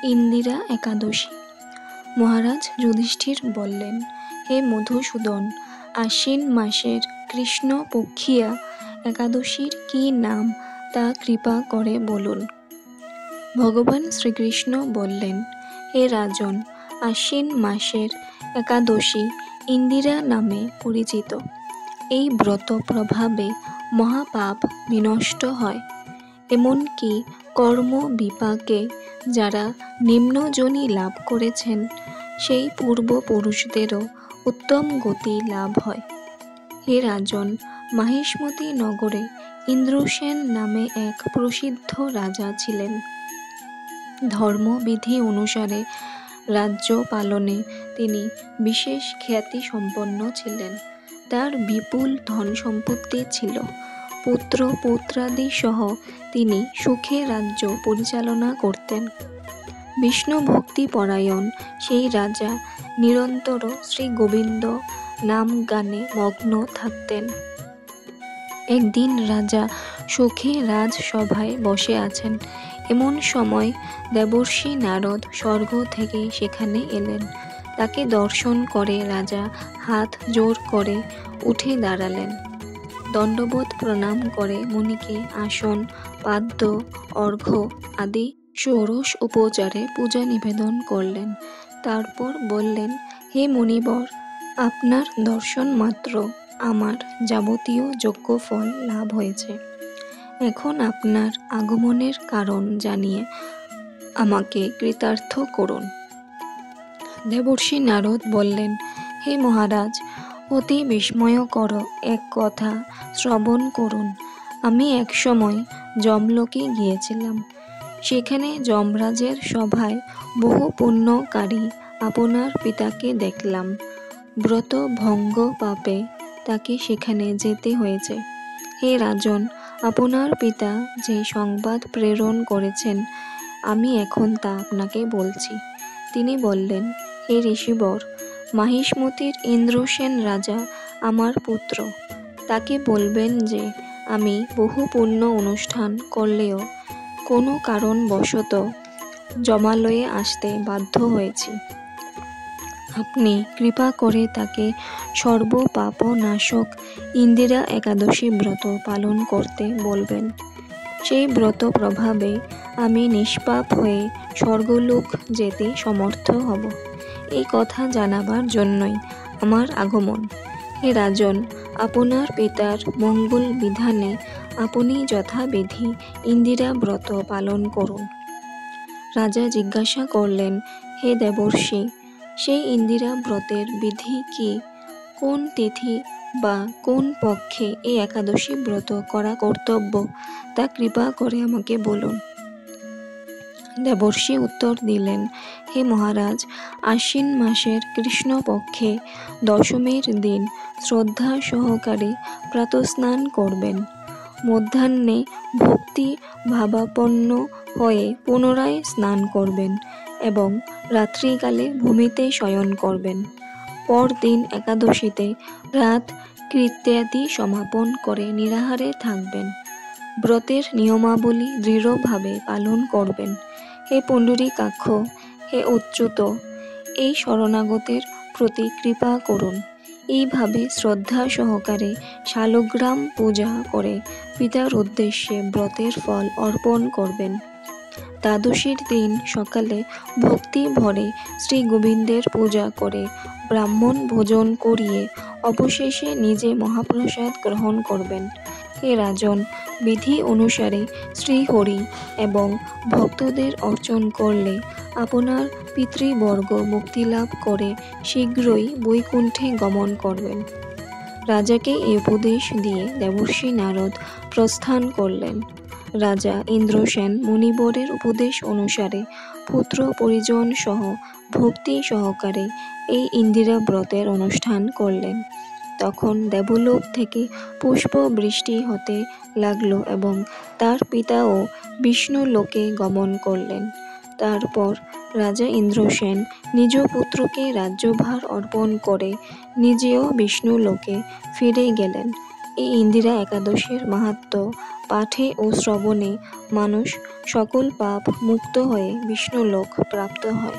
ইন্দিরা একাদশী। মহারাজ যুধিষ্ঠির বললেন, হে মধুসূদন, আশ্বিন মাসের কৃষ্ণ পক্ষিয়া একাদশীর কি নাম তা কৃপা করে বলুন। ভগবান শ্রীকৃষ্ণ বললেন, হে রাজন, আশ্বিন মাসের একাদশী ইন্দিরা নামে পরিচিত। এই ব্রত প্রভাবে মহাপাপ বিনষ্ট হয়। এমনকি কর্ম বিপাকে যারা নিম্নজনী লাভ করেছেন সেই পূর্বপুরুষদেরও উত্তম গতি লাভ হয়। হে রাজন, মাহিষ্মতি নগরে ইন্দ্রসেন নামে এক প্রসিদ্ধ রাজা ছিলেন। ধর্মবিধি অনুসারে রাজ্য পালনে তিনি বিশেষ খ্যাতি সম্পন্ন ছিলেন। তার বিপুল ধন সম্পত্তি ছিল। পুত্র পৌত্রাদি সহ তিনি সুখে রাজ্য পরিচালনা করতেন। বিষ্ণু ভক্তি পরায়ণ সেই রাজা নিরন্তর শ্রী গোবিন্দ নাম গানে মগ্ন থাকতেন। একদিন রাজা সুখে রাজসভায় বসে আছেন। এমন সময় দেবর্ষি নারদ স্বর্গ থেকে সেখানে এলেন। তাকে দর্শন করে রাজা হাত জোর করে উঠে দাঁড়ালেন। দণ্ডবোধ প্রণাম করে মুনিকে আসন, পাদ্য, অর্ঘ্য আদি ষোড়শ উপচারে পূজা নিবেদন করলেন। তারপর বললেন, হে মুনিবর, আপনার দর্শন মাত্র আমার যাবতীয় যজ্ঞফল লাভ হয়েছে। এখন আপনার আগমনের কারণ জানিয়ে আমাকে কৃতার্থ করুন। দেবর্ষি নারদ বললেন, হে মহারাজ, অতি বিস্ময়কর এক কথা শ্রবণ করুন। আমি একসময় যমলোকে গিয়েছিলাম। সেখানে যমরাজের সভায় বহু পুণ্যকারী আপনার পিতাকে দেখলাম। ব্রত ভঙ্গ পাপে তাকে সেখানে যেতে হয়েছে। হে রাজন, আপনার পিতা যে সংবাদ প্রেরণ করেছেন আমি এখন তা আপনাকে বলছি। তিনি বললেন, হে ঋষিবর, মাহিষ্মতির ইন্দ্রসেন রাজা আমার পুত্র। তাকে বলবেন যে আমি বহু পুণ্য অনুষ্ঠান করলেও কোনো কারণবশত জমালয়ে আসতে বাধ্য হয়েছি। আপনি কৃপা করে তাকে সর্বপাপনাশক ইন্দিরা একাদশী ব্রত পালন করতে বলবেন। সেই ব্রত প্রভাবে আমি নিষ্পাপ হয়ে স্বর্গলোক যেতে সমর্থ হব। এই কথা জানাবার জন্যই আমার আগমন। হে রাজন, আপনার পিতার মঙ্গল বিধানে আপনি যথাবিধি ইন্দিরা ব্রত পালন করুন। রাজা জিজ্ঞাসা করলেন, হে দেবর্ষি, সেই ইন্দিরা ব্রতের বিধি কি? কোন তিথি বা কোন পক্ষে এই একাদশী ব্রত করা কর্তব্য তা কৃপা করে আমাকে বলুন। দেবর্ষি উত্তর দিলেন, হে মহারাজ, আশ্বিন মাসের কৃষ্ণপক্ষে দশমীর দিন শ্রদ্ধা সহকারে প্রাতঃস্নান করবেন। মধ্যাহ্নে ভক্তি ভাবাপন্ন হয়ে পুনরায় স্নান করবেন এবং রাত্রিকালে ভূমিতে শয়ন করবেন। পরদিন একাদশীতে রাত কৃত্যাদি সমাপন করে নিরাহারে থাকবেন। ব্রতের নিয়মাবলী দৃঢ়ভাবে পালন করবেন। হে পুণ্ডরীকাক্ষ, হে অচ্যুত, এই শরণাগতের প্রতি কৃপা করুন। এইভাবে শ্রদ্ধা সহকারে শালগ্রাম পূজা করে পিতার উদ্দেশ্যে ব্রতের ফল অর্পণ করবেন। দ্বাদশীর দিন সকালে ভক্তি ভরে শ্রী গোবিন্দের পূজা করে ব্রাহ্মণ ভোজন করিয়ে অবশেষে নিজে মহাপ্রসাদ গ্রহণ করবেন। হে রাজন, বিধি অনুসারে শ্রীহরি এবং ভক্তদের অর্চন করলে আপনার পিতৃবর্গ মুক্তিলাভ করে শীঘ্রই বৈকুণ্ঠে গমন করবেন। রাজাকে এই উপদেশ দিয়ে দেবর্ষি নারদ প্রস্থান করলেন। রাজা ইন্দ্রসেন মুনিবরের উপদেশ অনুসারে পুত্র পরিজন সহ ভক্তি সহকারে এই ইন্দিরা ব্রতের অনুষ্ঠান করলেন। তখন দেবলোক থেকে পুষ্প বৃষ্টি হতে লাগলো এবং তার পিতাও বিষ্ণু লোকে গমন করলেন। তারপর রাজা ইন্দ্রসেন নিজ পুত্রকে রাজ্যভার অর্পণ করে নিজেও বিষ্ণু লোকে ফিরে গেলেন। এই ইন্দিরা একাদশীর মাহাত্ম্য পাঠে ও শ্রবণে মানুষ সকল পাপ মুক্ত হয়ে বিষ্ণুলোক প্রাপ্ত হয়।